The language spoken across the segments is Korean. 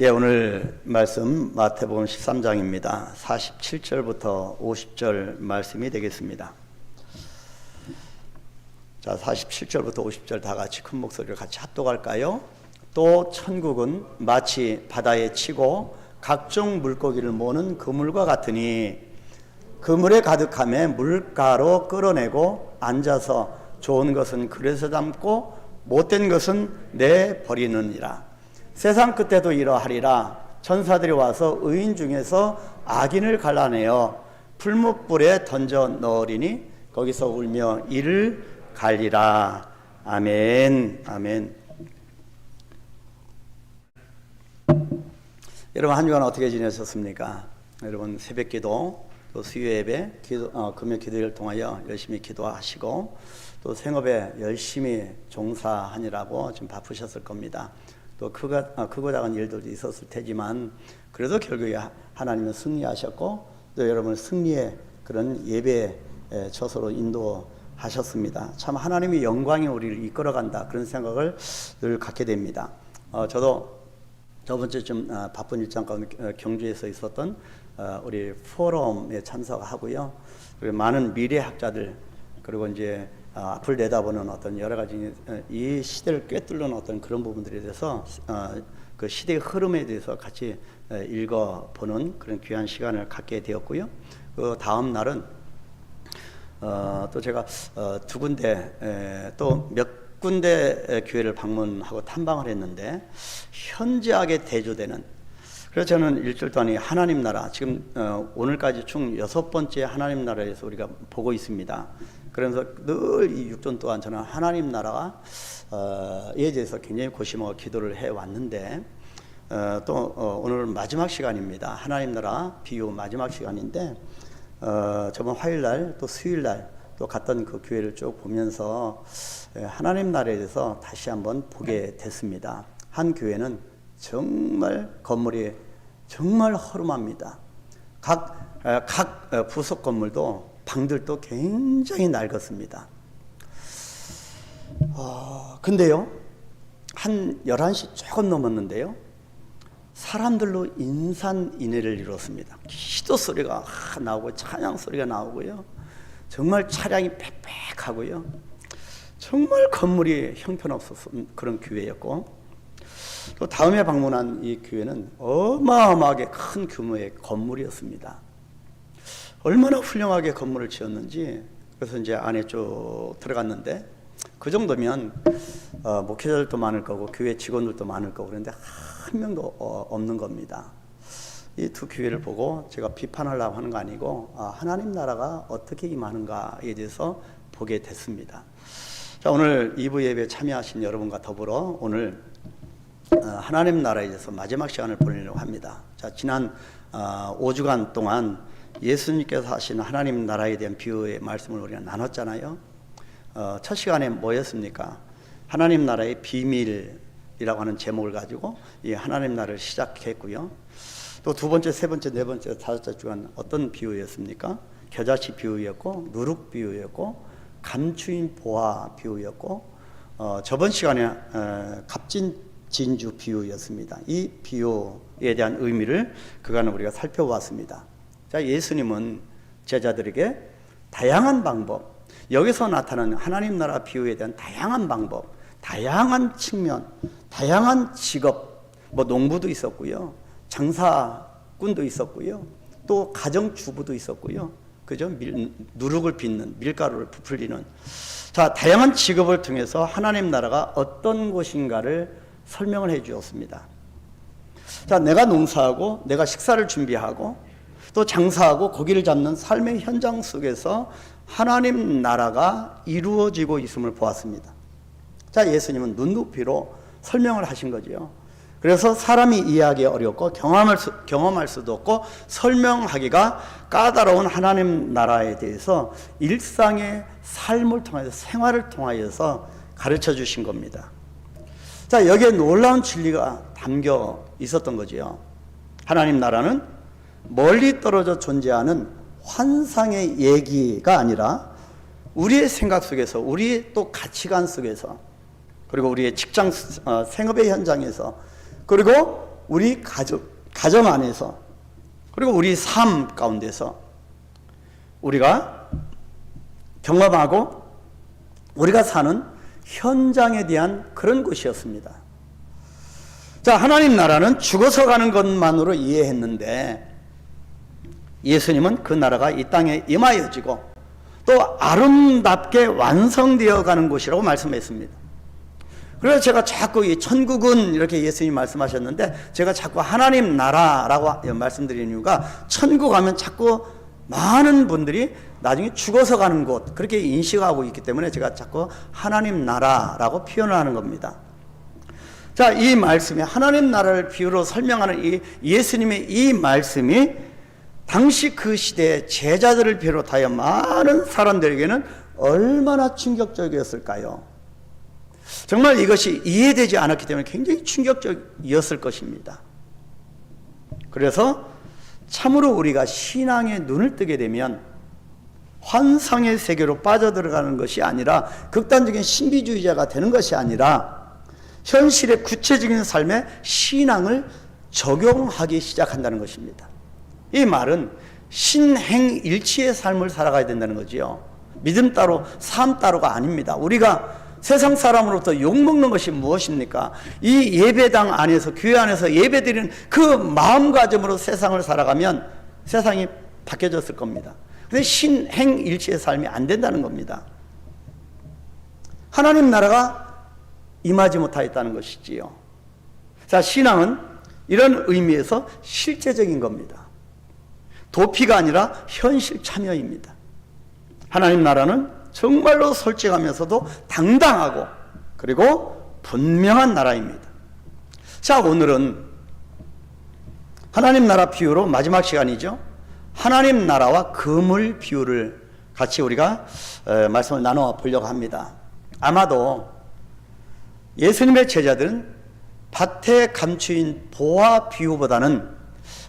예, 오늘 말씀 마태복음 13장입니다. 47절부터 50절 말씀이 되겠습니다. 자, 47절부터 50절 다 같이 큰 목소리로 같이 합독할까요? 또 천국은 마치 바다에 치고 각종 물고기를 모으는 그물과 같으니 그물에 가득함에 물가로 끌어내고 앉아서 좋은 것은 그릇에 담고 못된 것은 내버리느니라. 세상 끝에도 이러하리라. 천사들이 와서 의인 중에서 악인을 갈라내어 풀무불에 던져 넣으리니 거기서 울며 이를 갈리라. 아멘. 아멘. 여러분 한 주간 어떻게 지내셨습니까? 여러분 새벽기도 또 수요예배 금요 기도를 통하여 열심히 기도하시고 또 생업에 열심히 종사하느라고 좀 바쁘셨을 겁니다. 또 크고 작은 일들도 있었을 테지만 그래도 결국에 하나님은 승리하셨고 또 여러분 승리의 그런 예배 처소로 인도하셨습니다. 참 하나님의 영광이 우리를 이끌어간다 그런 생각을 늘 갖게 됩니다. 저도 저번 주쯤 바쁜 일정 가운데 경주에서 있었던 우리 포럼에 참석하고요. 그리고 많은 미래학자들 그리고 이제 앞을 내다보는 어떤 여러 가지 이 시대를 꿰뚫는 어떤 그런 부분들에 대해서 그 시대의 흐름에 대해서 같이 읽어보는 그런 귀한 시간을 갖게 되었고요. 그 다음 날은 또 제가 두 군데 또 몇 군데 교회를 방문하고 탐방을 했는데 현저하게 대조되는, 그래서 저는 일주일 동안 하나님 나라, 지금 오늘까지 총 6번째 하나님 나라에서 우리가 보고 있습니다. 그래서 늘 이 6전 동안 저는 하나님 나라가 에 대해서 굉장히 고심하고 기도를 해왔는데 또 오늘 마지막 시간입니다. 하나님 나라 비유 마지막 시간인데 저번 화요일날 또 수요일날 또 갔던 그 교회를 쭉 보면서 하나님 나라에 대해서 다시 한번 보게 됐습니다. 한 교회는 정말 건물이 정말 허름합니다. 각 부속 건물도 방들도 굉장히 낡았습니다. 근데요, 한 11시 조금 넘었는데요, 사람들로 인산인해를 이뤘습니다. 기도 소리가 나오고 찬양 소리가 나오고요, 정말 차량이 빽빽하고요, 정말 건물이 형편없었던 그런 교회였고, 또 다음에 방문한 이 교회는 어마어마하게 큰 규모의 건물이었습니다. 얼마나 훌륭하게 건물을 지었는지, 그래서 이제 안에 쭉 들어갔는데 그 정도면 목회자들도 많을 거고 교회 직원들도 많을 거고 그런데 한 명도 없는 겁니다. 이 두 교회를 보고 제가 비판하려고 하는 거 아니고 하나님 나라가 어떻게 임하는가에 대해서 보게 됐습니다. 자, 오늘 2부 예배에 참여하신 여러분과 더불어 오늘 하나님 나라에 대해서 마지막 시간을 보내려고 합니다. 자, 지난 5주간 동안 예수님께서 하신 하나님 나라에 대한 비유의 말씀을 우리가 나눴잖아요. 첫 시간에 뭐였습니까? 하나님 나라의 비밀이라고 하는 제목을 가지고 이 하나님 나라를 시작했고요. 또 두 번째, 세 번째, 네 번째, 다섯째 주간 어떤 비유였습니까? 겨자씨 비유였고 누룩 비유였고 감추인 보화 비유였고 저번 시간에 갑진진주 비유였습니다. 이 비유에 대한 의미를 그간은 우리가 살펴보았습니다. 자, 예수님은 제자들에게 다양한 방법, 여기서 나타나는 하나님 나라 비유에 대한 다양한 방법, 다양한 측면, 다양한 직업, 농부도 있었고요, 장사꾼도 있었고요, 또 가정주부도 있었고요, 그죠? 누룩을 빚는, 밀가루를 부풀리는, 자, 다양한 직업을 통해서 하나님 나라가 어떤 곳인가를 설명을 해 주었습니다. 자, 내가 농사하고 내가 식사를 준비하고 또 장사하고 고기를 잡는 삶의 현장 속에서 하나님 나라가 이루어지고 있음을 보았습니다. 자, 예수님은 눈높이로 설명을 하신 거지요. 그래서 사람이 이해하기 어렵고 경험할 수도 없고 설명하기가 까다로운 하나님 나라에 대해서 일상의 삶을 통해서, 생활을 통하여서 가르쳐 주신 겁니다. 자, 여기에 놀라운 진리가 담겨 있었던 거지요. 하나님 나라는 멀리 떨어져 존재하는 환상의 얘기가 아니라 우리의 생각 속에서, 우리의 또 가치관 속에서, 그리고 우리의 직장 생업의 현장에서, 그리고 우리 가정 안에서 그리고 우리 삶 가운데서 우리가 경험하고 우리가 사는 현장에 대한 그런 곳이었습니다. 자, 하나님 나라는 죽어서 가는 것만으로 이해했는데 예수님은 그 나라가 이 땅에 임하여지고 또 아름답게 완성되어 가는 곳이라고 말씀했습니다. 그래서 제가 자꾸 이 천국은 이렇게 예수님이 말씀하셨는데 제가 자꾸 하나님 나라라고 말씀드리는 이유가 천국 하면 자꾸 많은 분들이 나중에 죽어서 가는 곳 그렇게 인식하고 있기 때문에 제가 자꾸 하나님 나라라고 표현을 하는 겁니다. 자, 이 말씀이 하나님 나라를 비유로 설명하는 이 예수님의 이 말씀이 당시 그 시대의 제자들을 비롯하여 많은 사람들에게는 얼마나 충격적이었을까요? 정말 이것이 이해되지 않았기 때문에 굉장히 충격적이었을 것입니다. 그래서 참으로 우리가 신앙의 눈을 뜨게 되면 환상의 세계로 빠져들어가는 것이 아니라 극단적인 신비주의자가 되는 것이 아니라 현실의 구체적인 삶에 신앙을 적용하기 시작한다는 것입니다. 이 말은 신행일치의 삶을 살아가야 된다는 거지요. 믿음 따로 삶 따로가 아닙니다. 우리가 세상 사람으로부터 욕먹는 것이 무엇입니까? 이 예배당 안에서 교회 안에서 예배드리는 그 마음가짐으로 세상을 살아가면 세상이 바뀌어졌을 겁니다. 근데 신행일치의 삶이 안 된다는 겁니다. 하나님 나라가 임하지 못하였다는 것이지요. 자, 신앙은 이런 의미에서 실제적인 겁니다. 도피가 아니라 현실 참여입니다. 하나님 나라는 정말로 솔직하면서도 당당하고 그리고 분명한 나라입니다. 자, 오늘은 하나님 나라 비유로 마지막 시간이죠. 하나님 나라와 그물 비유를 같이 우리가 말씀을 나눠 보려고 합니다. 아마도 예수님의 제자들은 밭에 감추인 보화 비유보다는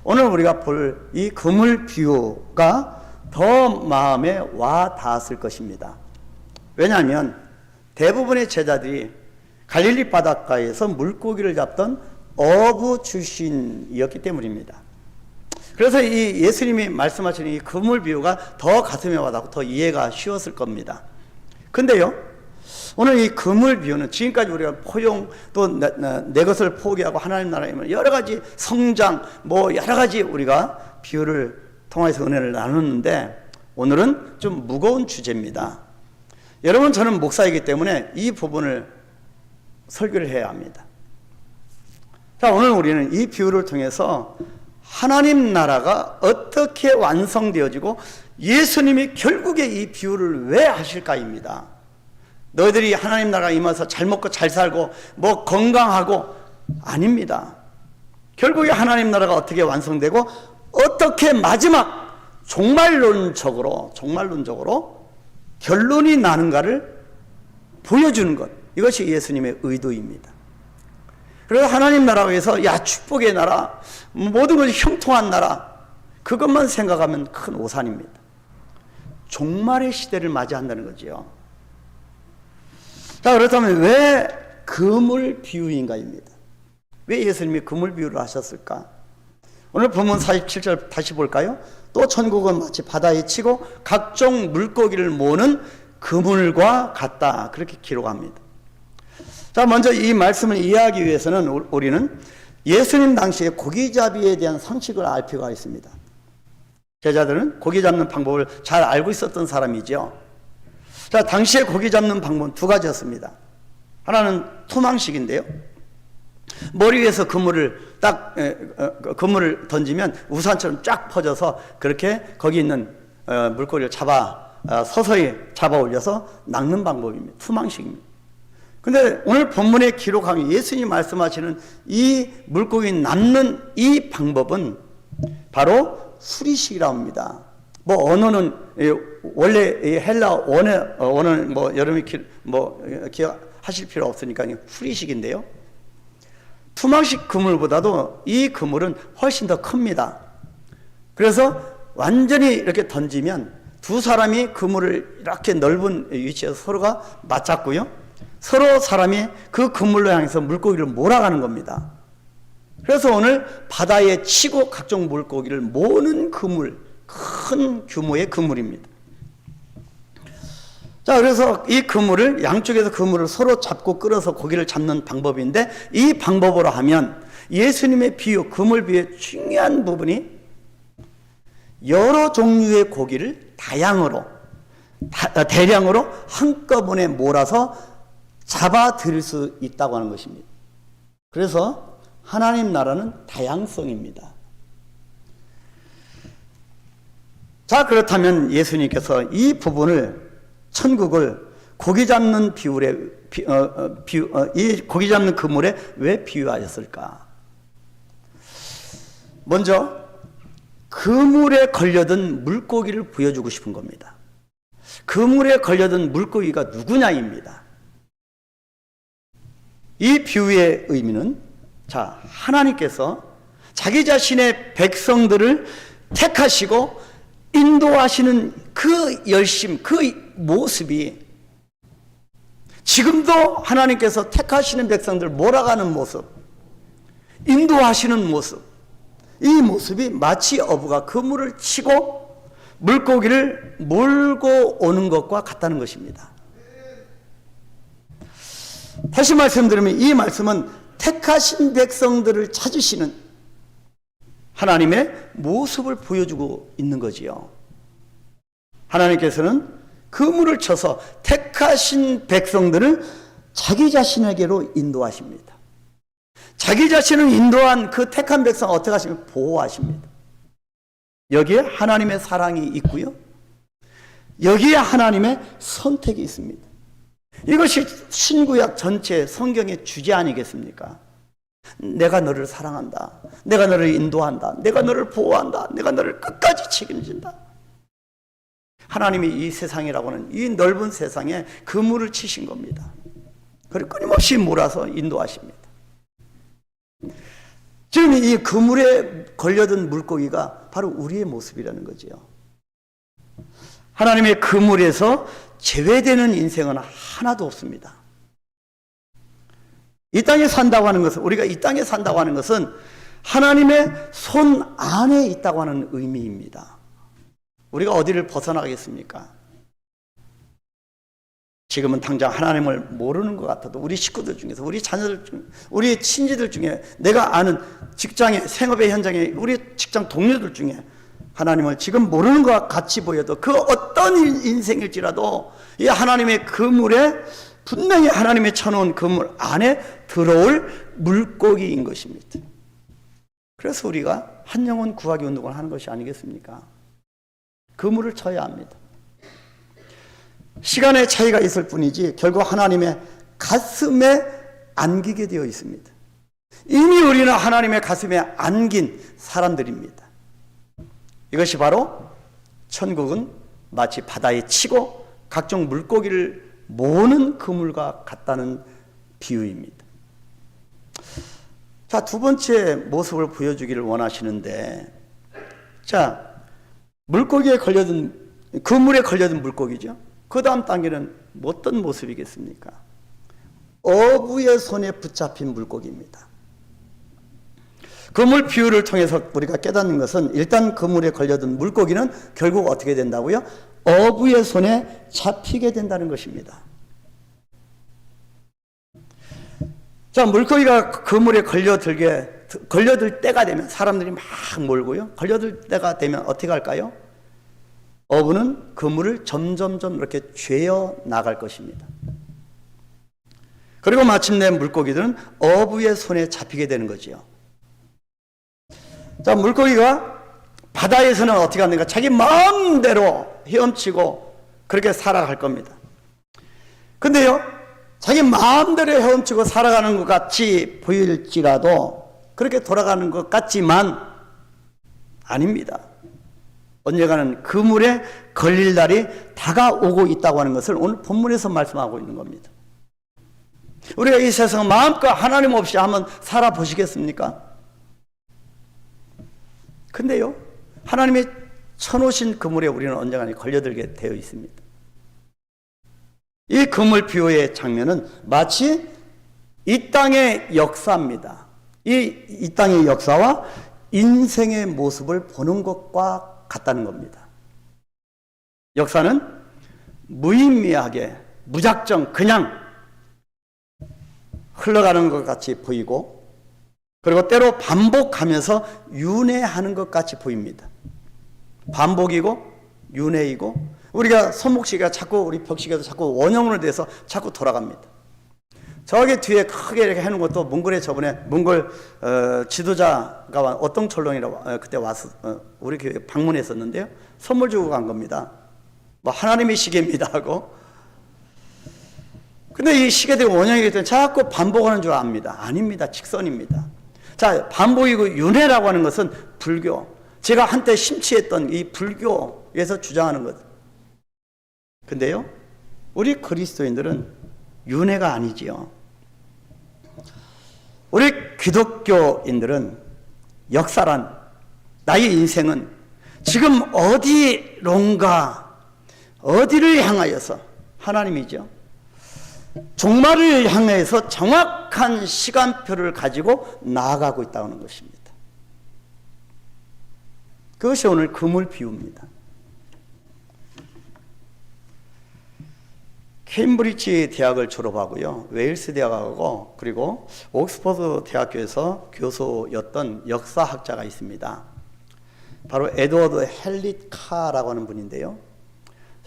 오늘 우리가 볼 이 그물 비유가 더 마음에 와 닿았을 것입니다. 왜냐하면 대부분의 제자들이 갈릴리 바닷가에서 물고기를 잡던 어부 출신이었기 때문입니다. 그래서 이 예수님이 말씀하시는 이 그물 비유가 더 가슴에 와닿고 더 이해가 쉬웠을 겁니다. 근데요, 오늘 이 그물 비유는 지금까지 우리가 포용 또 내 것을 포기하고 하나님 나라에 여러 가지 성장 뭐 여러 가지 우리가 비유를 통해서 은혜를 나눴는데 오늘은 좀 무거운 주제입니다. 여러분, 저는 목사이기 때문에 이 부분을 설교를 해야 합니다. 자, 오늘 우리는 이 비유를 통해서 하나님 나라가 어떻게 완성되어지고 예수님이 결국에 이 비유를 왜 하실까입니다. 너희들이 하나님 나라가 임해서 잘 먹고 잘 살고 뭐 건강하고 아닙니다. 결국에 하나님 나라가 어떻게 완성되고 어떻게 마지막 종말론적으로 결론이 나는가를 보여주는 것, 이것이 예수님의 의도입니다. 그래서 하나님 나라에 의해서 야 축복의 나라, 모든 것이 형통한 나라, 그것만 생각하면 큰 오산입니다. 종말의 시대를 맞이한다는 거지요. 자, 그렇다면 왜 그물 비유인가입니다. 왜 예수님이 그물 비유를 하셨을까? 오늘 본문 47절 다시 볼까요? 또 천국은 마치 바다에 치고 각종 물고기를 모으는 그물과 같다, 그렇게 기록합니다. 자, 먼저 이 말씀을 이해하기 위해서는 우리는 예수님 당시에 고기잡이에 대한 상식을 알 필요가 있습니다. 제자들은 고기 잡는 방법을 잘 알고 있었던 사람이죠. 자, 당시에 고기 잡는 방법은 두 가지였습니다. 하나는 토망식인데요. 머리 위에서 그물을 그물을 던지면 우산처럼 쫙 퍼져서 그렇게 거기 있는 물고기를 서서히 잡아 올려서 낚는 방법입니다. 투망식입니다. 근데 오늘 본문에 기록한 예수님이 말씀하시는 이 물고기 낚는 이 방법은 바로 수리식이라고 합니다. 뭐 언어는 원래 헬라 언어는 뭐 여러분이 기억하실 필요 없으니까 수리식인데요. 투망식 그물보다도 이 그물은 훨씬 더 큽니다. 그래서 완전히 이렇게 던지면 두 사람이 그물을 이렇게 넓은 위치에서 서로가 맞잡고요. 서로 사람이 그 그물로 향해서 물고기를 몰아가는 겁니다. 그래서 오늘 바다에 치고 각종 물고기를 모으는 그물, 큰 규모의 그물입니다. 자, 그래서 이 그물을, 양쪽에서 그물을 서로 잡고 끌어서 고기를 잡는 방법인데, 이 방법으로 하면 예수님의 비유, 그물 비유의 중요한 부분이 여러 종류의 고기를 대량으로 한꺼번에 몰아서 잡아들일 수 있다고 하는 것입니다. 그래서 하나님 나라는 다양성입니다. 자, 그렇다면 예수님께서 이 부분을, 천국을 고기 잡는 이 고기 잡는 그물에 왜 비유하셨을까? 먼저 그물에 걸려든 물고기를 보여주고 싶은 겁니다. 그물에 걸려든 물고기가 누구냐입니다. 이 비유의 의미는, 자, 하나님께서 자기 자신의 백성들을 택하시고 인도하시는 그 열심, 그 모습이 지금도 하나님께서 택하시는 백성들을 몰아가는 모습, 인도하시는 모습, 이 모습이 마치 어부가 그물을 치고 물고기를 몰고 오는 것과 같다는 것입니다. 다시 말씀드리면 이 말씀은 택하신 백성들을 찾으시는 하나님의 모습을 보여주고 있는 거지요. 하나님께서는 그물을 쳐서 택하신 백성들을 자기 자신에게로 인도하십니다. 자기 자신을 인도한 그 택한 백성을 어떻게 하시면 보호하십니다. 여기에 하나님의 사랑이 있고요, 여기에 하나님의 선택이 있습니다. 이것이 신구약 전체 성경의 주제 아니겠습니까? 내가 너를 사랑한다, 내가 너를 인도한다, 내가 너를 보호한다, 내가 너를 끝까지 책임진다. 하나님이 이 세상이라고는 이 넓은 세상에 그물을 치신 겁니다. 그리고 끊임없이 몰아서 인도하십니다. 지금 이 그물에 걸려든 물고기가 바로 우리의 모습이라는 거지요. 하나님의 그물에서 제외되는 인생은 하나도 없습니다. 이 땅에 산다고 하는 것은, 우리가 이 땅에 산다고 하는 것은 하나님의 손 안에 있다고 하는 의미입니다. 우리가 어디를 벗어나겠습니까? 지금은 당장 하나님을 모르는 것 같아도 우리 식구들 중에서, 우리 자녀들 중에, 우리 친지들 중에, 내가 아는 직장의 생업의 현장에 우리 직장 동료들 중에 하나님을 지금 모르는 것 같이 보여도 그 어떤 인생일지라도 이 하나님의 그물에, 분명히 하나님의 쳐놓은 그물 안에 들어올 물고기인 것입니다. 그래서 우리가 한 영혼 구하기 운동을 하는 것이 아니겠습니까? 그물을 쳐야 합니다. 시간의 차이가 있을 뿐이지 결국 하나님의 가슴에 안기게 되어 있습니다. 이미 우리는 하나님의 가슴에 안긴 사람들입니다. 이것이 바로 천국은 마치 바다에 치고 각종 물고기를 모으는 그물과 같다는 비유입니다. 자, 두 번째 모습을 보여주기를 원하시는데, 자, 물고기에 걸려든, 그물에 걸려든 물고기죠. 그 다음 단계는 어떤 모습이겠습니까? 어부의 손에 붙잡힌 물고기입니다. 그물 비유를 통해서 우리가 깨닫는 것은, 일단 그물에 걸려든 물고기는 결국 어떻게 된다고요? 어부의 손에 잡히게 된다는 것입니다. 자, 물고기가 그물에 걸려들 때가 되면 사람들이 막 몰고요, 걸려들 때가 되면 어떻게 할까요? 어부는 그물을 점점점 이렇게 죄어 나갈 것입니다. 그리고 마침내 물고기들은 어부의 손에 잡히게 되는 거지요. 자, 물고기가 바다에서는 어떻게 하는가? 자기 마음대로 헤엄치고 그렇게 살아갈 겁니다. 근데요, 자기 마음대로 헤엄치고 살아가는 것 같이 보일지라도, 그렇게 돌아가는 것 같지만 아닙니다. 언젠가는 그물에 걸릴 날이 다가오고 있다고 하는 것을 오늘 본문에서 말씀하고 있는 겁니다. 우리가 이 세상 마음껏 하나님 없이 한번 살아보시겠습니까? 근데요, 하나님이 쳐놓으신 그물에 우리는 언젠가 걸려들게 되어 있습니다. 이 그물 비유의 장면은 마치 이 땅의 역사입니다. 이 땅의 역사와 인생의 모습을 보는 것과 같다는 겁니다. 역사는 무의미하게 무작정 그냥 흘러가는 것 같이 보이고, 그리고 때로 반복하면서 윤회하는 것 같이 보입니다. 반복이고 윤회이고, 우리가 손목시계가 자꾸, 우리 벽시계도 자꾸 원형으로 돼서 자꾸 돌아갑니다. 저기 뒤에 크게 이렇게 해놓은 것도 몽골에 저번에 몽골 지도자가 어떤 철렁이라고 그때 와서 우리 교회 방문했었는데요. 선물 주고 간 겁니다. 뭐 하나님의 시계입니다 하고. 근데 이 시계들이 원형이기 때문에 자꾸 반복하는 줄 압니다. 아닙니다. 직선입니다. 자, 반복이고 윤회라고 하는 것은 불교. 제가 한때 심취했던 이 불교에서 주장하는 것. 근데요, 우리 그리스도인들은 윤회가 아니지요. 우리 기독교인들은 역사란, 나의 인생은 지금 어디론가, 어디를 향하여서, 하나님이죠. 종말을 향해서 정확한 시간표를 가지고 나아가고 있다는 것입니다. 그것이 오늘 금을 비웁니다. 케임브리지 대학을 졸업하고요, 웨일스 대학하고 그리고 옥스퍼드 대학교에서 교수였던 역사학자가 있습니다. 바로 에드워드 헬릿 카라고 하는 분인데요.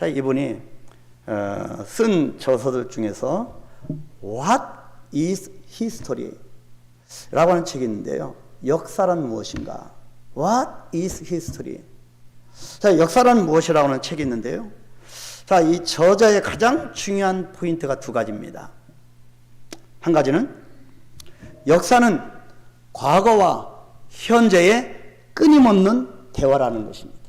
자, 이분이 쓴 저서들 중에서 What is History? 라고 하는 책이 있는데요. 역사란 무엇인가? What is History? 자, 역사란 무엇이라고 하는 책이 있는데요. 자, 이 저자의 가장 중요한 포인트가 두 가지입니다. 한 가지는 역사는 과거와 현재의 끊임없는 대화라는 것입니다.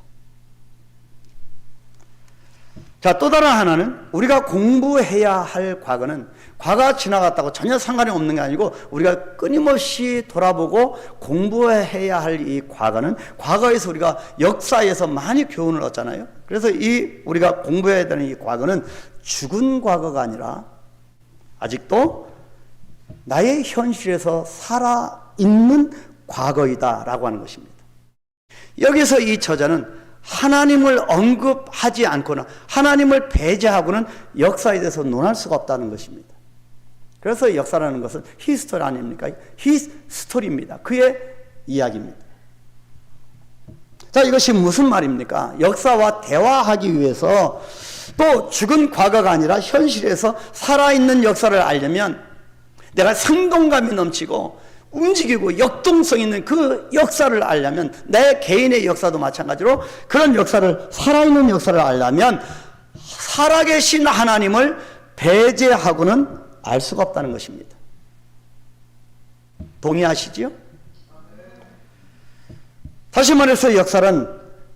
자, 또 다른 하나는 우리가 공부해야 할 과거는 과거가 지나갔다고 전혀 상관이 없는 게 아니고, 우리가 끊임없이 돌아보고 공부해야 할 이 과거는 과거에서 우리가 역사에서 많이 교훈을 얻잖아요. 그래서 이 우리가 공부해야 되는 이 과거는 죽은 과거가 아니라 아직도 나의 현실에서 살아있는 과거이다라고 하는 것입니다. 여기서 이 저자는 하나님을 언급하지 않거나 하나님을 배제하고는 역사에 대해서 논할 수가 없다는 것입니다. 그래서 역사라는 것은 히스토리 아닙니까? 히스토리입니다. 그의 이야기입니다. 자, 이것이 무슨 말입니까? 역사와 대화하기 위해서 또 죽은 과거가 아니라 현실에서 살아있는 역사를 알려면 내가 생동감이 넘치고 움직이고 역동성 있는 그 역사를 알려면, 내 개인의 역사도 마찬가지로 그런 역사를, 살아있는 역사를 알려면 살아계신 하나님을 배제하고는 알 수가 없다는 것입니다. 동의하시죠? 다시 말해서 역사는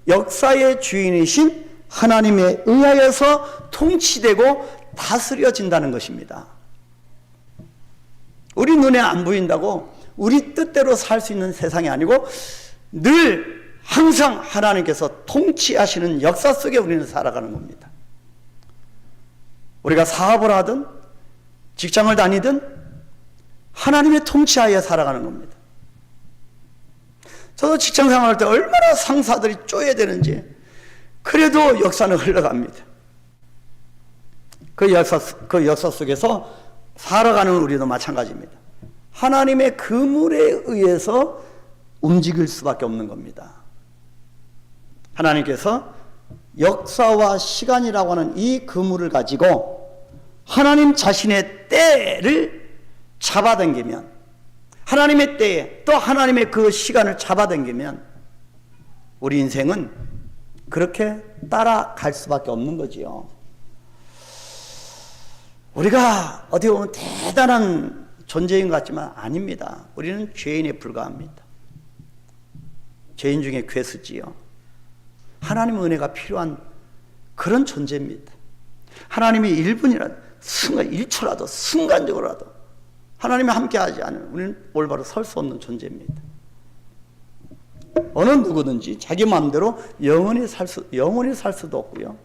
역사의 주인이신 하나님에 의하여서 통치되고 다스려진다는 것입니다. 우리 눈에 안 보인다고 우리 뜻대로 살 수 있는 세상이 아니고 늘 항상 하나님께서 통치하시는 역사 속에 우리는 살아가는 겁니다. 우리가 사업을 하든 직장을 다니든 하나님의 통치하에 살아가는 겁니다. 저도 직장 생활할 때 얼마나 상사들이 쪼여야 되는지, 그래도 역사는 흘러갑니다. 그 역사 속에서 살아가는 우리도 마찬가지입니다. 하나님의 그물에 의해서 움직일 수밖에 없는 겁니다. 하나님께서 역사와 시간이라고 하는 이 그물을 가지고 하나님 자신의 때를 잡아당기면, 하나님의 때에 또 하나님의 그 시간을 잡아당기면 우리 인생은 그렇게 따라갈 수밖에 없는 거지요. 우리가 어떻게 보면 대단한 존재인 것 같지만 아닙니다. 우리는 죄인에 불과합니다. 죄인 중에 괴수지요. 하나님의 은혜가 필요한 그런 존재입니다. 하나님이 1분이라도, 순간 1초라도, 순간적으로라도 하나님이 함께하지 않으면 우리는 올바로 설 수 없는 존재입니다. 어느 누구든지 자기 마음대로 영원히 살 수도 없고요,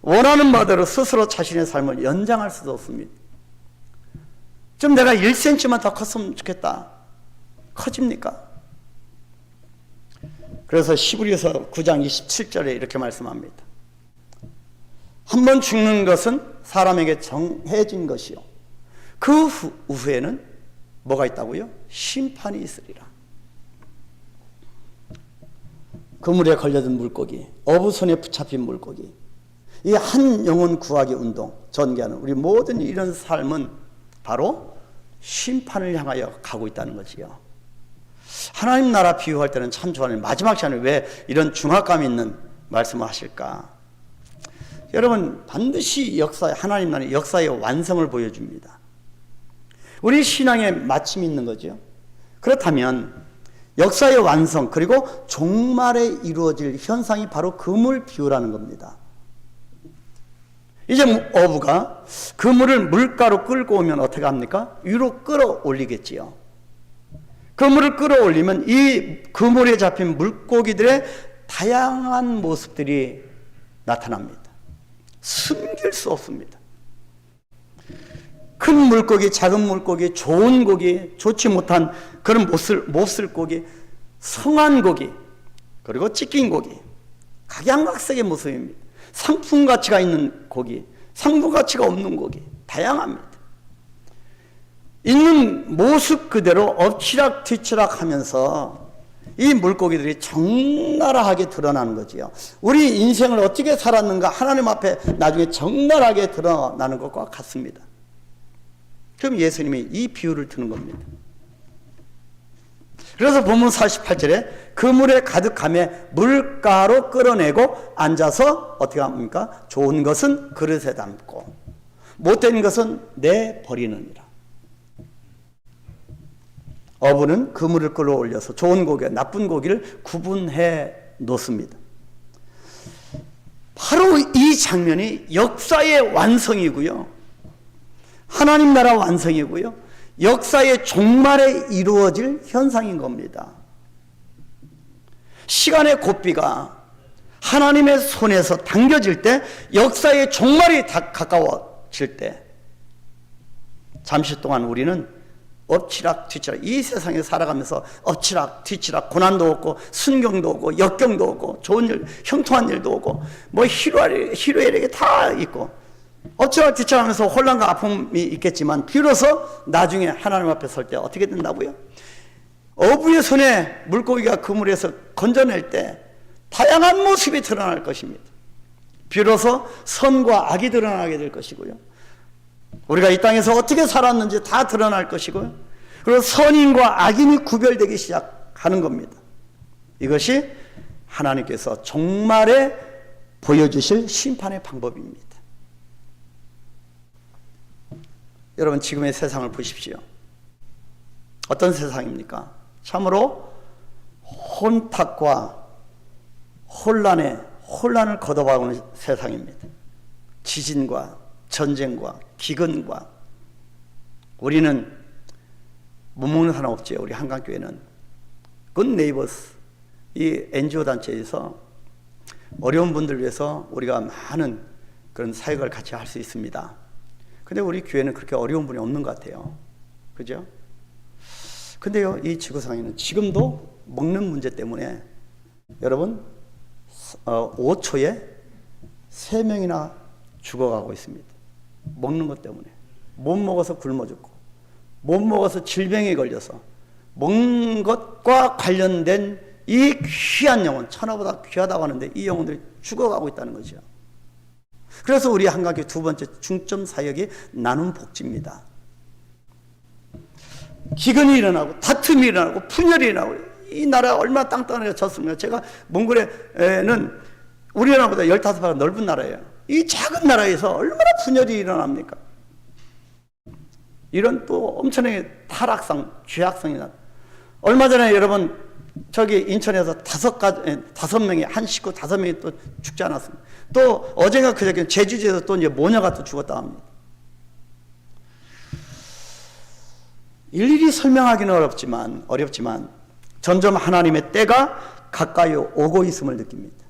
원하는 바대로 스스로 자신의 삶을 연장할 수도 없습니다. 좀 내가 1cm만 더 컸으면 좋겠다. 커집니까? 그래서 히브리서 9장 27절에 이렇게 말씀합니다. 한 번 죽는 것은 사람에게 정해진 것이요, 그 후에는 뭐가 있다고요? 심판이 있으리라. 그물에 걸려든 물고기, 어부 손에 붙잡힌 물고기, 이 한 영혼 구하기 운동 전개하는 우리 모든 이런 삶은 바로 심판을 향하여 가고 있다는 거지요. 하나님 나라 비유할 때는 참 좋아하는, 마지막 시간에 왜 이런 중압감 있는 말씀을 하실까? 여러분, 반드시 하나님 나라의 역사의 완성을 보여줍니다. 우리 신앙에 마침이 있는 거죠. 그렇다면 역사의 완성, 그리고 종말에 이루어질 현상이 바로 그물 비유라는 겁니다. 이제 어부가 그물을 물가로 끌고 오면 어떻게 합니까? 위로 끌어올리겠지요. 그물을 끌어올리면 이 그물에 잡힌 물고기들의 다양한 모습들이 나타납니다. 숨길 수 없습니다. 큰 물고기, 작은 물고기, 좋은 고기, 좋지 못한 그런 몹쓸 고기, 성한 고기, 그리고 찢긴 고기, 각양각색의 모습입니다. 상품 가치가 있는 고기, 상품 가치가 없는 고기, 다양합니다. 있는 모습 그대로 엎치락 뒤치락 하면서 이 물고기들이 적나라하게 드러나는 거지요. 우리 인생을 어떻게 살았는가 하나님 앞에 나중에 적나라하게 드러나는 것과 같습니다. 그럼 예수님이 이 비유를 드는 겁니다. 그래서 본문 48절에 그물에 가득함에 물가로 끌어내고 앉아서 어떻게 합니까? 좋은 것은 그릇에 담고 못된 것은 내버리느니라. 어부는 그물을 끌어올려서 좋은 고기와 나쁜 고기를 구분해 놓습니다. 바로 이 장면이 역사의 완성이고요, 하나님 나라 완성이고요, 역사의 종말에 이루어질 현상인 겁니다. 시간의 고비가 하나님의 손에서 당겨질 때, 역사의 종말이 가까워질 때, 잠시 동안 우리는 엎치락 뒤치락, 이 세상에 살아가면서 엎치락 뒤치락, 고난도 오고 순경도 오고 역경도 오고 좋은 일, 형통한 일도 오고 뭐 희로애락이 다 있고 엎치락 뒤치락 하면서 혼란과 아픔이 있겠지만 비로소 나중에 하나님 앞에 설 때 어떻게 된다고요? 어부의 손에 물고기가 그물에서 건져낼 때 다양한 모습이 드러날 것입니다. 비로소 선과 악이 드러나게 될 것이고요, 우리가 이 땅에서 어떻게 살았는지 다 드러날 것이고요, 그리고 선인과 악인이 구별되기 시작하는 겁니다. 이것이 하나님께서 종말에 보여주실 심판의 방법입니다. 여러분, 지금의 세상을 보십시오. 어떤 세상입니까? 참으로 혼탁과 혼란을 거듭하는 세상입니다. 지진과 전쟁과 기근과, 우리는 못 먹는 사람 없죠. 우리 한강교회는 굿 네이버스, 이 NGO 단체에서 어려운 분들 위해서 우리가 많은 그런 사역을 같이 할 수 있습니다. 근데 우리 교회는 그렇게 어려운 분이 없는 것 같아요. 그죠? 근데요, 이 지구상에는 지금도 먹는 문제 때문에 여러분 5초에 3명이나 죽어가고 있습니다. 먹는 것 때문에. 못 먹어서 굶어 죽고, 못 먹어서 질병에 걸려서, 먹는 것과 관련된 이 귀한 영혼, 천하보다 귀하다고 하는데 이 영혼들이 죽어가고 있다는 거죠. 그래서 우리 한강교회 두 번째 중점 사역이 나눔 복지입니다. 기근이 일어나고 다툼이 일어나고 분열이 일어나고, 이 나라가 얼마나 땅땅하게 졌습니까? 제가 몽골에는 우리나라보다 15배가 넓은 나라예요. 이 작은 나라에서 얼마나 분열이 일어납니까? 이런 또 엄청나게 타락상, 죄악성이 나. 얼마 전에 여러분 저기 인천에서 5명이, 한 식구 5명이 또 죽지 않았습니다. 또 어젠가 그저께 제주도에서 또 이제 모녀가 또 죽었다 합니다. 일일이 설명하기는 어렵지만 점점 하나님의 때가 가까이 오고 있음을 느낍니다.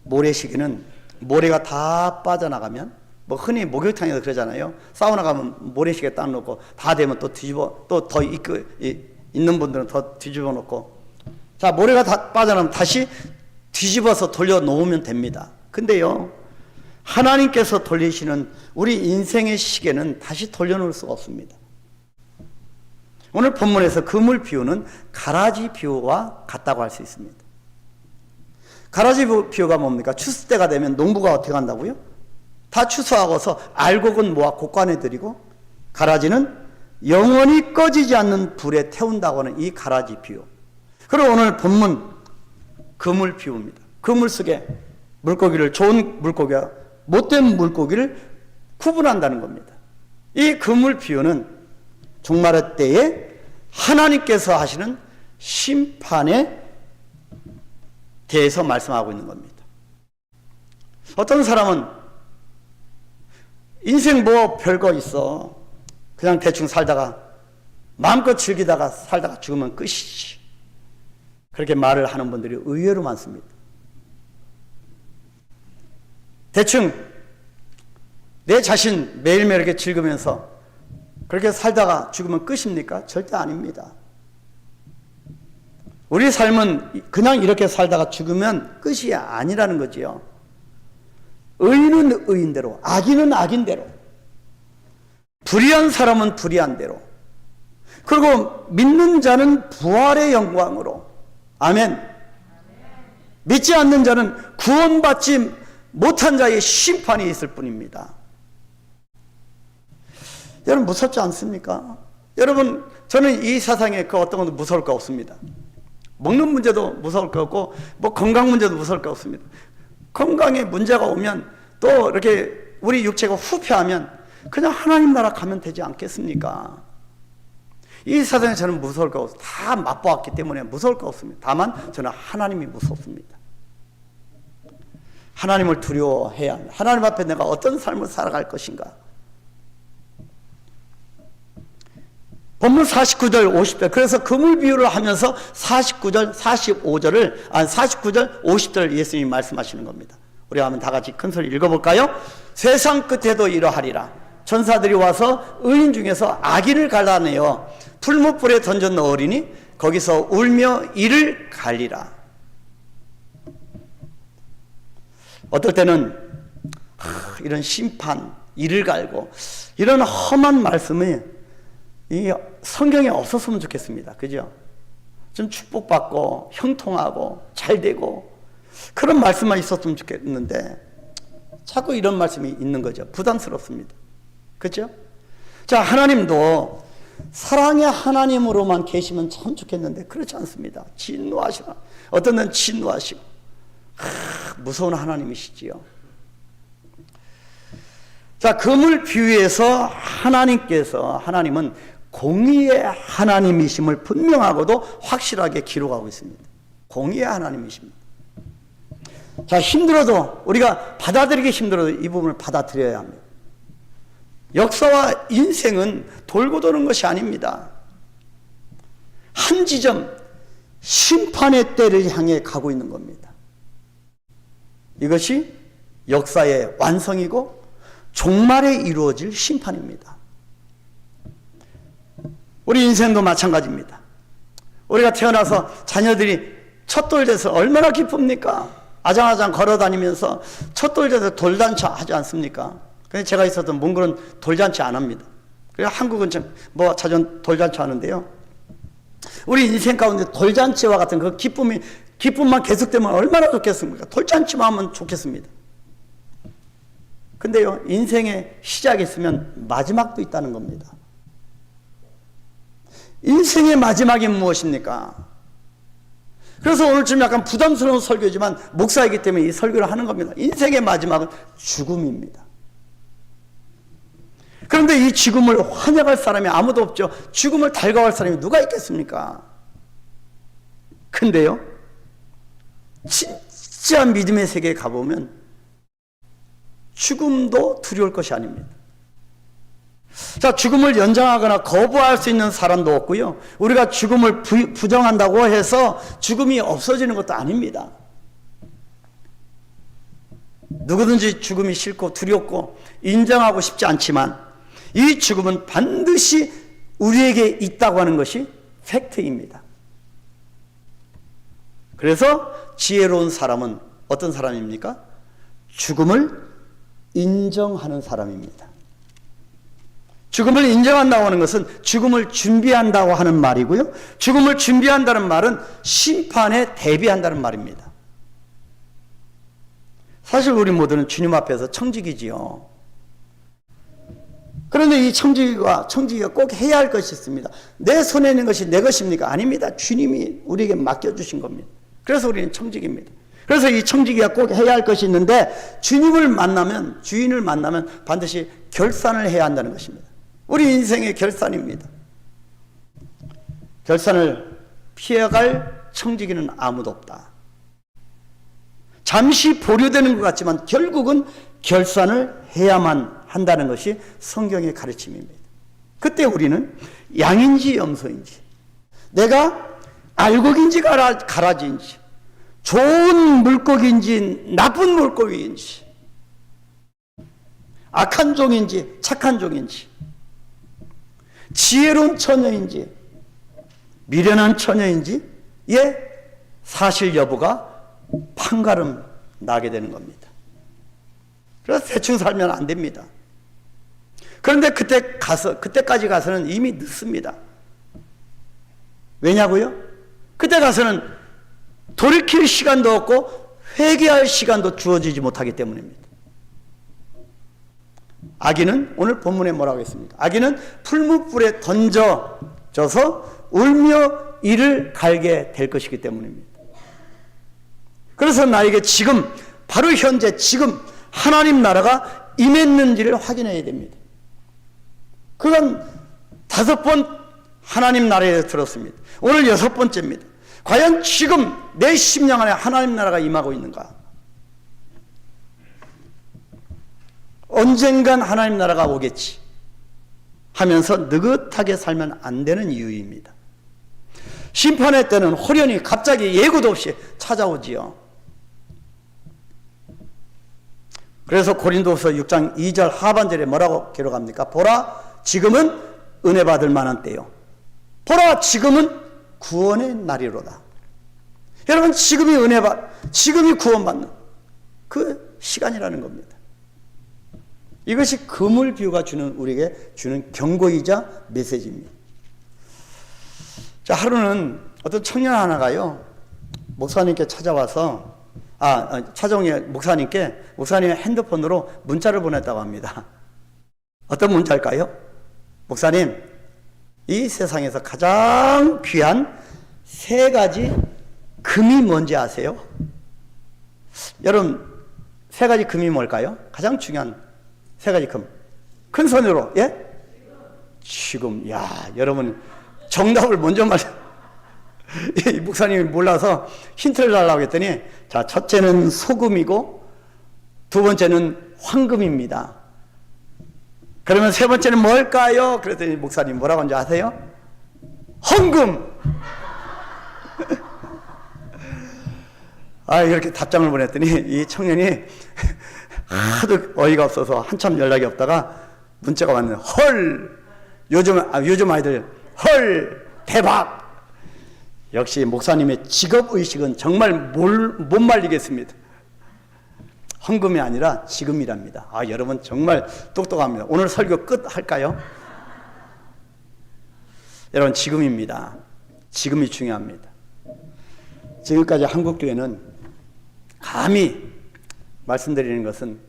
모래시계는 모래가 다 빠져나가면 뭐 흔히 목욕탕에서 그러잖아요. 사우나 가면 모래시계 딱 놓고 다 되면 또 뒤집어, 또 더 있는 분들은 더 뒤집어 놓고, 자, 모래가 다 빠져나오면 다시 뒤집어서 돌려 놓으면 됩니다. 근데요, 하나님께서 돌리시는 우리 인생의 시계는 다시 돌려놓을 수가 없습니다. 오늘 본문에서 그물 비유는 가라지 비유와 같다고 할 수 있습니다. 가라지 비유가 뭡니까? 추수 때가 되면 농부가 어떻게 한다고요? 다 추수하고서 알곡은 모아 곡간에 들이고 가라지는 영원히 꺼지지 않는 불에 태운다고 하는 이 가라지 비유. 그리고 오늘 본문 그물 비유입니다. 그물 속에 물고기를, 좋은 물고기와 못된 물고기를 구분한다는 겁니다. 이 그물 비유는 종말의 때에 하나님께서 하시는 심판에 대해서 말씀하고 있는 겁니다. 어떤 사람은 인생 뭐 별거 있어, 그냥 대충 살다가 마음껏 즐기다가 살다가 죽으면 끝이지, 그렇게 말을 하는 분들이 의외로 많습니다. 대충 내 자신 매일매일 이렇게 즐기면서 그렇게 살다가 죽으면 끝입니까? 절대 아닙니다. 우리 삶은 그냥 이렇게 살다가 죽으면 끝이 아니라는 거지요. 의인은 의인대로, 악인은 악인대로, 불의한 사람은 불의한 대로, 그리고 믿는 자는 부활의 영광으로, 아멘. 믿지 않는 자는 구원받지 못한 자의 심판이 있을 뿐입니다. 여러분, 무섭지 않습니까? 여러분, 저는 이 세상에 그 어떤 것도 무서울 거 없습니다. 먹는 문제도 무서울 거 없고, 뭐 건강 문제도 무서울 거 없습니다. 건강에 문제가 오면, 또 이렇게 우리 육체가 후퇴하면 그냥 하나님 나라 가면 되지 않겠습니까? 이 세상에 저는 무서울 거 없어요. 다 맛보았기 때문에 무서울 거 없습니다. 다만 저는 하나님이 무섭습니다. 하나님을 두려워해야 합니다. 하나님 앞에 내가 어떤 삶을 살아갈 것인가. 본문 49절 50절, 그래서 그물 비유를 하면서 49절 50절 예수님이 말씀하시는 겁니다. 우리 한번 다 같이 큰 소리 읽어볼까요? 세상 끝에도 이러하리라. 천사들이 와서 의인 중에서 악인을 갈라내어 풀무불에 던져 넣으리니 거기서 울며 이를 갈리라. 어떨 때는 이런 심판, 이를 갈고 이런 험한 말씀이 이 성경에 없었으면 좋겠습니다. 그죠? 좀 축복받고 형통하고 잘되고 그런 말씀만 있었으면 좋겠는데 자꾸 이런 말씀이 있는 거죠. 부담스럽습니다. 그렇죠? 자, 하나님도 사랑의 하나님으로만 계시면 참 좋겠는데 그렇지 않습니다. 진노하시나, 어떤 데는 진노하시고 무서운 하나님이시지요. 자, 그물 비유에서 하나님은 공의의 하나님이심을 분명하고도 확실하게 기록하고 있습니다. 공의의 하나님이십니다. 자, 힘들어도, 우리가 받아들이기 힘들어도 이 부분을 받아들여야 합니다. 역사와 인생은 돌고 도는 것이 아닙니다. 한 지점, 심판의 때를 향해 가고 있는 겁니다. 이것이 역사의 완성이고 종말에 이루어질 심판입니다. 우리 인생도 마찬가지입니다. 우리가 태어나서 자녀들이 첫돌 돼서 얼마나 기쁩니까? 아장아장 걸어다니면서 첫돌 돼서 돌잔치 하지 않습니까? 근데 제가 있었던 몽골은 돌잔치 안 합니다. 그래서 한국은 뭐 자전 돌잔치 하는데요. 우리 인생 가운데 돌잔치와 같은 그 기쁨만 계속되면 얼마나 좋겠습니까? 돌잔치만 하면 좋겠습니다. 근데요, 인생의 시작이 있으면 마지막도 있다는 겁니다. 인생의 마지막이 무엇입니까? 그래서 오늘 좀 약간 부담스러운 설교지만 목사이기 때문에 이 설교를 하는 겁니다. 인생의 마지막은 죽음입니다. 그런데 이 죽음을 환영할 사람이 아무도 없죠. 죽음을 달가워할 사람이 누가 있겠습니까? 근데요, 진짜 믿음의 세계에 가보면 죽음도 두려울 것이 아닙니다. 자, 죽음을 연장하거나 거부할 수 있는 사람도 없고요. 우리가 죽음을 부정한다고 해서 죽음이 없어지는 것도 아닙니다. 누구든지 죽음이 싫고 두렵고 인정하고 싶지 않지만 이 죽음은 반드시 우리에게 있다고 하는 것이 팩트입니다. 그래서 지혜로운 사람은 어떤 사람입니까? 죽음을 인정하는 사람입니다. 죽음을 인정한다고 하는 것은 죽음을 준비한다고 하는 말이고요. 죽음을 준비한다는 말은 심판에 대비한다는 말입니다. 사실 우리 모두는 주님 앞에서 청직이지요. 그런데 이 청지기가 꼭 해야 할 것이 있습니다. 내 손에 있는 것이 내 것입니까? 아닙니다. 주님이 우리에게 맡겨주신 겁니다. 그래서 우리는 청지기입니다. 그래서 이 청지기가 꼭 해야 할 것이 있는데 주인을 만나면 반드시 결산을 해야 한다는 것입니다. 우리 인생의 결산입니다. 결산을 피해갈 청지기는 아무도 없다. 잠시 보류되는 것 같지만 결국은 결산을 해야만 한다는 것이 성경의 가르침입니다. 그때 우리는 양인지 염소인지, 내가 알곡인지 가라지인지, 좋은 물고기인지 나쁜 물고기인지, 악한 종인지 착한 종인지, 지혜로운 처녀인지 미련한 처녀인지의 사실 여부가 판가름 나게 되는 겁니다. 그래서 대충 살면 안 됩니다. 그런데 그때까지 가서는 이미 늦습니다. 왜냐고요? 그때 가서는 돌이킬 시간도 없고 회개할 시간도 주어지지 못하기 때문입니다. 아기는 오늘 본문에 뭐라고 했습니까? 아기는 풀무불에 던져져서 울며 이를 갈게 될 것이기 때문입니다. 그래서 나에게 지금 바로 현재 지금 하나님 나라가 임했는지를 확인해야 됩니다. 그건 5번 하나님 나라에 대해서 들었습니다. 오늘 6번째입니다. 과연 지금 내 심령 안에 하나님 나라가 임하고 있는가? 언젠간 하나님 나라가 오겠지 하면서 느긋하게 살면 안 되는 이유입니다. 심판의 때는 호련히 갑자기 예고도 없이 찾아오지요. 그래서 고린도후서 6장 2절 하반절에 뭐라고 기록합니까? 보라, 지금은 은혜 받을 만한 때요. 보라, 지금은 구원의 날이로다. 여러분, 지금이 구원받는 그 시간이라는 겁니다. 이것이 그물 비유가 우리에게 주는 경고이자 메시지입니다. 자, 하루는 어떤 청년 하나가요, 목사님께 찾아와서, 찾아온 목사님께 목사님의 핸드폰으로 문자를 보냈다고 합니다. 어떤 문자일까요? 목사님, 이 세상에서 가장 귀한 3가지 금이 뭔지 아세요? 여러분, 3가지 금이 뭘까요? 가장 중요한 3가지 금. 큰 손으로, 예? 지금, 여러분, 정답을 먼저 이 목사님이 몰라서 힌트를 달라고 했더니, 자, 첫째는 소금이고, 2번째는 황금입니다. 그러면 3번째는 뭘까요? 그랬더니 목사님 뭐라고 하는지 아세요? 헌금! 이렇게 답장을 보냈더니 이 청년이 하도 어이가 없어서 한참 연락이 없다가 문자가 왔네요. 헐! 요즘 아이들 헐! 대박! 역시 목사님의 직업의식은 정말 못 말리겠습니다. 헌금이 아니라 지금이랍니다. 여러분 정말 똑똑합니다. 오늘 설교 끝 할까요? 여러분, 지금입니다. 지금이 중요합니다. 지금까지 한국교회는 감히 말씀드리는 것은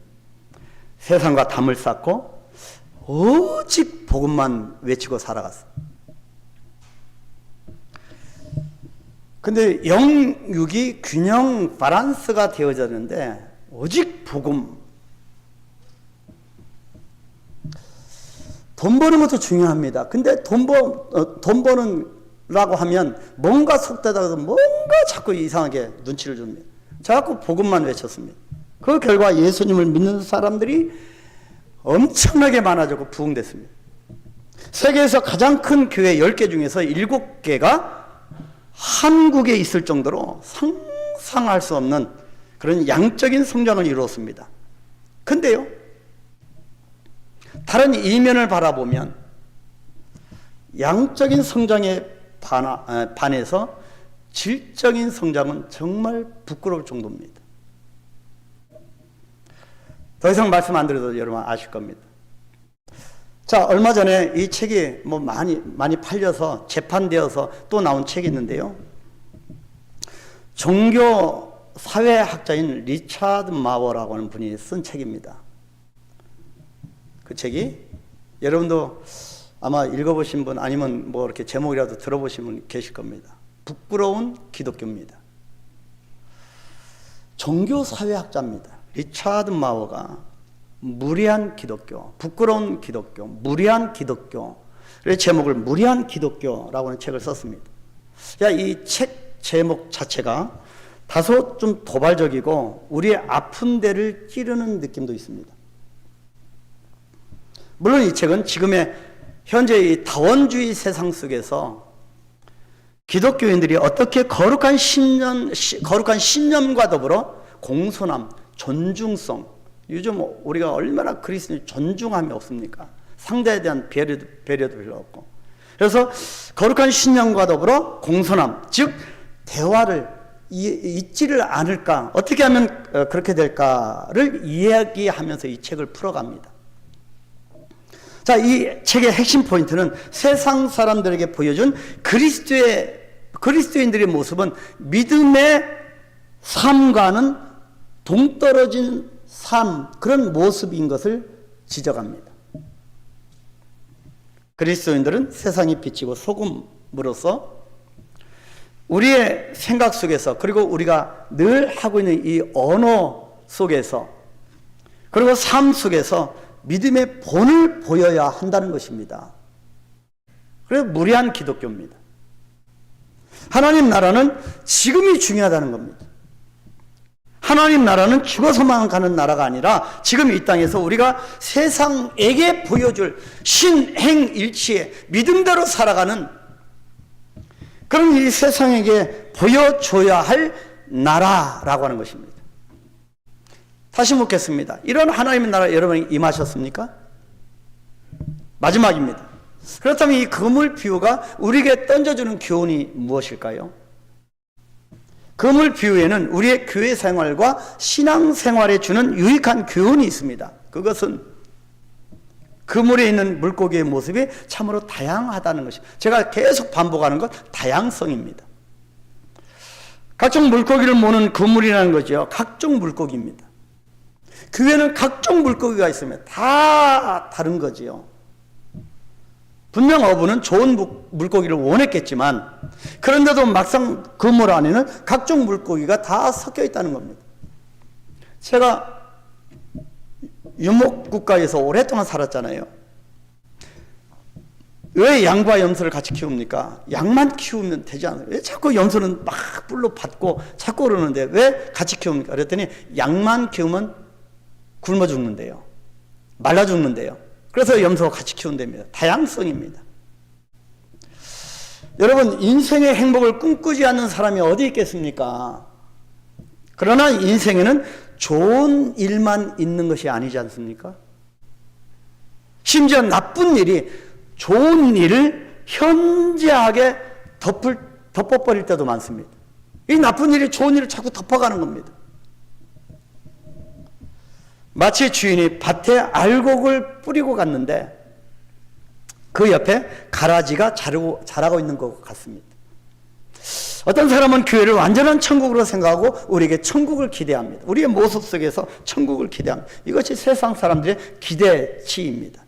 세상과 담을 쌓고 오직 복음만 외치고 살아갔어. 근데 영육이 균형 밸런스가 되어졌는데 오직 복음. 돈 버는 것도 중요합니다. 근데 돈 버는라고 하면 뭔가 속되다가 뭔가 자꾸 이상하게 눈치를 줍니다. 자꾸 복음만 외쳤습니다. 그 결과 예수님을 믿는 사람들이 엄청나게 많아졌고 부흥됐습니다. 세계에서 가장 큰 교회 10개 중에서 7개가 한국에 있을 정도로 상상할 수 없는 그런 양적인 성장을 이루었습니다. 근데요, 다른 이면을 바라보면 양적인 성장에 반해서 질적인 성장은 정말 부끄러울 정도입니다. 더 이상 말씀 안 드려도 여러분 아실 겁니다. 자, 얼마 전에 이 책이 많이 팔려서 재판되어서 또 나온 책이 있는데요. 종교 사회학자인 리차드 마워라고 하는 분이 쓴 책입니다. 그 책이 여러분도 아마 읽어보신 분 아니면 이렇게 제목이라도 들어보신 분 계실 겁니다. 부끄러운 기독교입니다. 종교 사회학자입니다. 리차드 마워가 무례한 기독교, 부끄러운 기독교, 무례한 기독교의 제목을 무례한 기독교라고 하는 책을 썼습니다. 이 책 제목 자체가 다소 좀 도발적이고 우리의 아픈 데를 찌르는 느낌도 있습니다. 물론 이 책은 지금의 현재 이 다원주의 세상 속에서 기독교인들이 어떻게 거룩한 신념과 더불어 공손함, 존중성, 요즘 우리가 얼마나 그리스도인을 존중함이 없습니까? 상대에 대한 배려도 별로 없고. 그래서 거룩한 신념과 더불어 공손함, 즉 대화를 잊지를 않을까, 어떻게 하면 그렇게 될까를 이야기하면서 이 책을 풀어갑니다. 자, 이 책의 핵심 포인트는 세상 사람들에게 보여준 그리스도인들의 모습은 믿음의 삶과는 동떨어진 삶, 그런 모습인 것을 지적합니다. 그리스도인들은 세상이 비치고 소금으로서 우리의 생각 속에서, 그리고 우리가 늘 하고 있는 이 언어 속에서, 그리고 삶 속에서 믿음의 본을 보여야 한다는 것입니다. 그래서 무례한 기독교입니다. 하나님 나라는 지금이 중요하다는 겁니다. 하나님 나라는 죽어서만 가는 나라가 아니라 지금 이 땅에서 우리가 세상에게 보여줄 신행일치의 믿음대로 살아가는 그런 이 세상에게 보여줘야 할 나라라고 하는 것입니다. 다시 묻겠습니다. 이런 하나님의 나라 여러분이 임하셨습니까? 마지막입니다. 그렇다면 이 그물 비유가 우리에게 던져주는 교훈이 무엇일까요? 그물 비유에는 우리의 교회 생활과 신앙 생활에 주는 유익한 교훈이 있습니다. 그것은 그물에 있는 물고기의 모습이 참으로 다양하다는 것입니다. 제가 계속 반복하는 것, 다양성입니다. 각종 물고기를 모는 그물이라는 거죠. 각종 물고기입니다. 교회는 각종 물고기가 있으면 다 다른 거지요. 분명 어부는 좋은 물고기를 원했겠지만 그런데도 막상 그물 안에는 각종 물고기가 다 섞여 있다는 겁니다. 제가 유목국가에서 오랫동안 살았잖아요. 왜 양과 염소를 같이 키웁니까? 양만 키우면 되지 않아요? 왜 자꾸 염소는 막 뿔로 받고 자꾸 그러는데 왜 같이 키웁니까? 그랬더니 양만 키우면 굶어 죽는데요. 말라 죽는데요. 그래서 염소와 같이 키운답니다. 다양성입니다. 여러분, 인생의 행복을 꿈꾸지 않는 사람이 어디 있겠습니까? 그러나 인생에는 좋은 일만 있는 것이 아니지 않습니까? 심지어 나쁜 일이 좋은 일을 현저하게 덮어버릴 때도 많습니다. 이 나쁜 일이 좋은 일을 자꾸 덮어가는 겁니다. 마치 주인이 밭에 알곡을 뿌리고 갔는데 그 옆에 가라지가 자라고 있는 것 같습니다. 어떤 사람은 교회를 완전한 천국으로 생각하고 우리에게 천국을 기대합니다. 우리의 모습 속에서 천국을 기대합니다. 이것이 세상 사람들의 기대치입니다.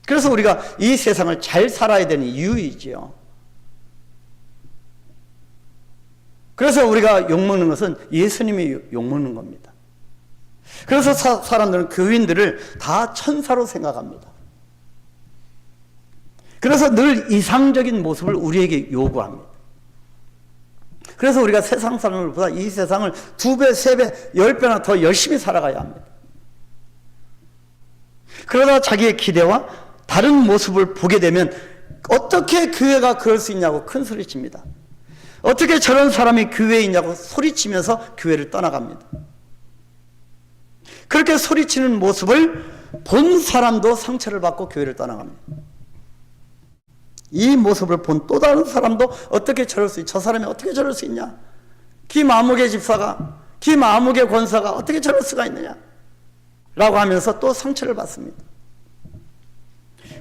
그래서 우리가 이 세상을 잘 살아야 되는 이유이지요. 그래서 우리가 욕먹는 것은 예수님이 욕먹는 겁니다. 그래서 사람들은 교인들을 다 천사로 생각합니다. 그래서 늘 이상적인 모습을 우리에게 요구합니다. 그래서 우리가 세상 사람들보다 이 세상을 2배, 3배, 10배나 더 열심히 살아가야 합니다. 그러다 자기의 기대와 다른 모습을 보게 되면 어떻게 교회가 그럴 수 있냐고 큰 소리칩니다. 어떻게 저런 사람이 교회에 있냐고 소리치면서 교회를 떠나갑니다. 그렇게 소리치는 모습을 본 사람도 상처를 받고 교회를 떠나갑니다. 이 모습을 본 또 다른 사람도 어떻게 저럴 수 있냐? 저 사람이 어떻게 저럴 수 있냐? 김아무개 집사가, 김아무개 권사가 어떻게 저럴 수가 있느냐? 라고 하면서 또 상처를 받습니다.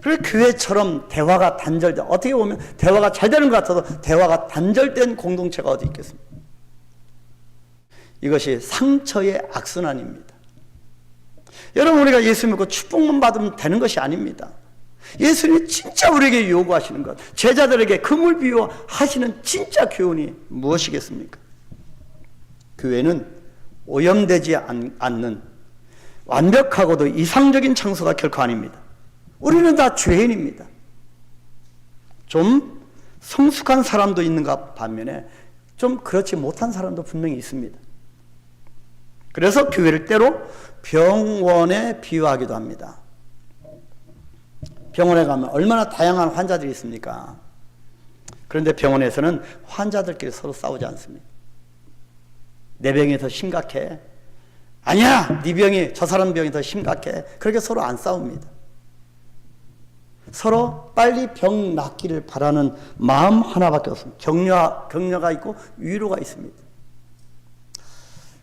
그래서 교회처럼 대화가 단절된, 어떻게 보면 대화가 잘 되는 것 같아도 대화가 단절된 공동체가 어디 있겠습니까? 이것이 상처의 악순환입니다. 여러분, 우리가 예수 믿고 축복만 받으면 되는 것이 아닙니다. 예수님이 진짜 우리에게 요구하시는 것, 제자들에게 금을 비유하시는 진짜 교훈이 무엇이겠습니까? 교회는 오염되지 않는 완벽하고도 이상적인 장소가 결코 아닙니다. 우리는 다 죄인입니다. 좀 성숙한 사람도 있는가 반면에 좀 그렇지 못한 사람도 분명히 있습니다. 그래서 교회를 때로 병원에 비유하기도 합니다. 병원에 가면 얼마나 다양한 환자들이 있습니까? 그런데 병원에서는 환자들끼리 서로 싸우지 않습니다. 내 병이 더 심각해. 아니야, 네 병이, 저 사람 병이 더 심각해. 그렇게 서로 안 싸웁니다. 서로 빨리 병 낫기를 바라는 마음 하나밖에 없습니다. 격려가 있고 위로가 있습니다.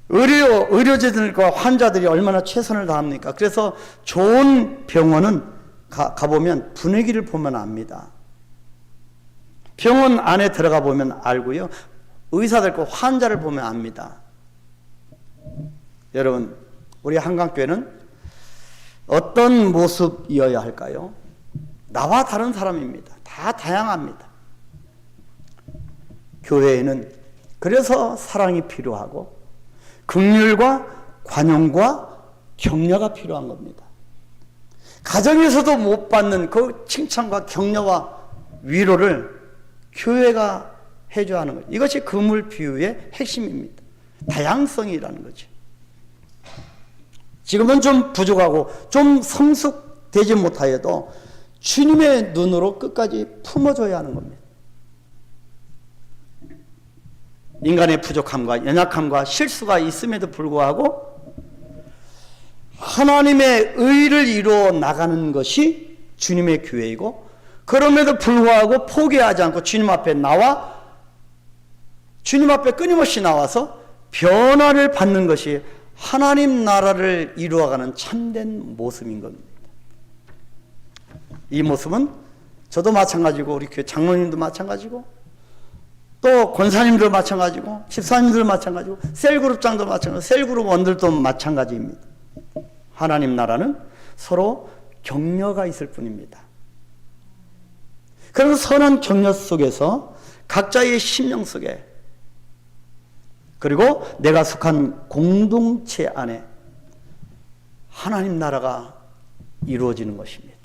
의료진들과 환자들이 얼마나 최선을 다합니까? 그래서 좋은 병원은 가보면 분위기를 보면 압니다. 병원 안에 들어가 보면 알고요. 의사들과 환자를 보면 압니다. 여러분, 우리 한강교회는 어떤 모습이어야 할까요? 나와 다른 사람입니다. 다 다양합니다. 교회에는 그래서 사랑이 필요하고 긍휼과 관용과 격려가 필요한 겁니다. 가정에서도 못 받는 그 칭찬과 격려와 위로를 교회가 해줘야 하는 거죠. 이것이 금을 비유의 핵심입니다. 다양성이라는 거죠. 지금은 좀 부족하고 좀 성숙되지 못하여도 주님의 눈으로 끝까지 품어줘야 하는 겁니다. 인간의 부족함과 연약함과 실수가 있음에도 불구하고 하나님의 의를 이루어 나가는 것이 주님의 교회이고, 그럼에도 불구하고 포기하지 않고 주님 앞에 끊임없이 나와서 변화를 받는 것이 하나님 나라를 이루어가는 참된 모습인 겁니다. 이 모습은 저도 마찬가지고 우리 교회 장로님도 마찬가지고 또 권사님도 마찬가지고 집사님도 마찬가지고 셀그룹장도 마찬가지고 셀그룹원들도 마찬가지입니다. 하나님 나라는 서로 격려가 있을 뿐입니다. 그런 선한 격려 속에서 각자의 심령 속에, 그리고 내가 속한 공동체 안에 하나님 나라가 이루어지는 것입니다.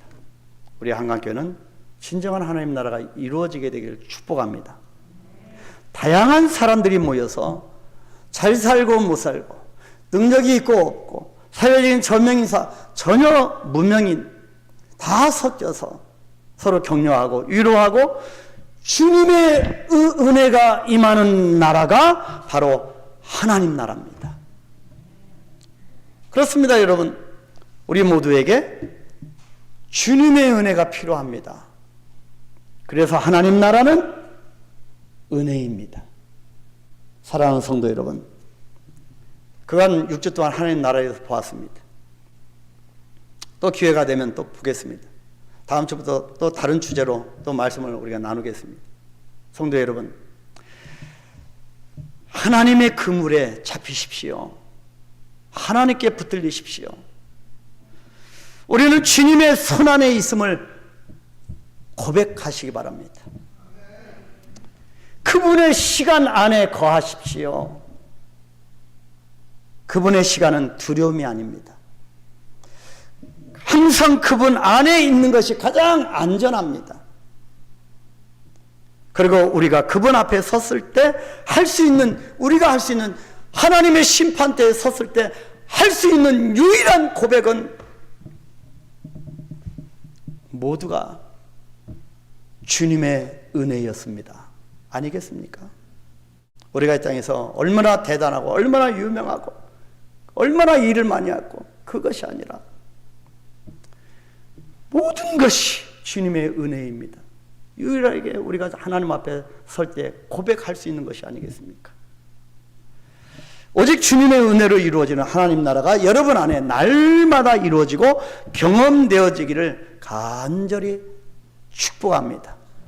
우리 한강교회는 진정한 하나님 나라가 이루어지게 되기를 축복합니다. 다양한 사람들이 모여서 잘 살고 못 살고, 능력이 있고 없고, 사회적인 저명인사, 전혀 무명인 다 섞여서 서로 격려하고 위로하고 주님의 은혜가 임하는 나라가 바로 하나님 나라입니다. 그렇습니다, 여러분. 우리 모두에게 주님의 은혜가 필요합니다. 그래서 하나님 나라는 은혜입니다. 사랑하는 성도 여러분, 그간 6주 동안 하나님 나라에서 보았습니다. 또 기회가 되면 또 보겠습니다. 다음 주부터 또 다른 주제로 또 말씀을 우리가 나누겠습니다. 성도 여러분, 하나님의 그물에 잡히십시오. 하나님께 붙들리십시오. 우리는 주님의 손 안에 있음을 고백하시기 바랍니다. 그분의 시간 안에 거하십시오. 그분의 시간은 두려움이 아닙니다. 항상 그분 안에 있는 것이 가장 안전합니다. 그리고 우리가 그분 앞에 섰을 때 우리가 할 수 있는 하나님의 심판대에 섰을 때 할 수 있는 유일한 고백은 모두가 주님의 은혜였습니다. 아니겠습니까? 우리가 이 땅에서 얼마나 대단하고 얼마나 유명하고 얼마나 일을 많이 하고 그것이 아니라 모든 것이 주님의 은혜입니다. 유일하게 우리가 하나님 앞에 설 때 고백할 수 있는 것이 아니겠습니까? 오직 주님의 은혜로 이루어지는 하나님 나라가 여러분 안에 날마다 이루어지고 경험되어지기를 간절히 축복합니다.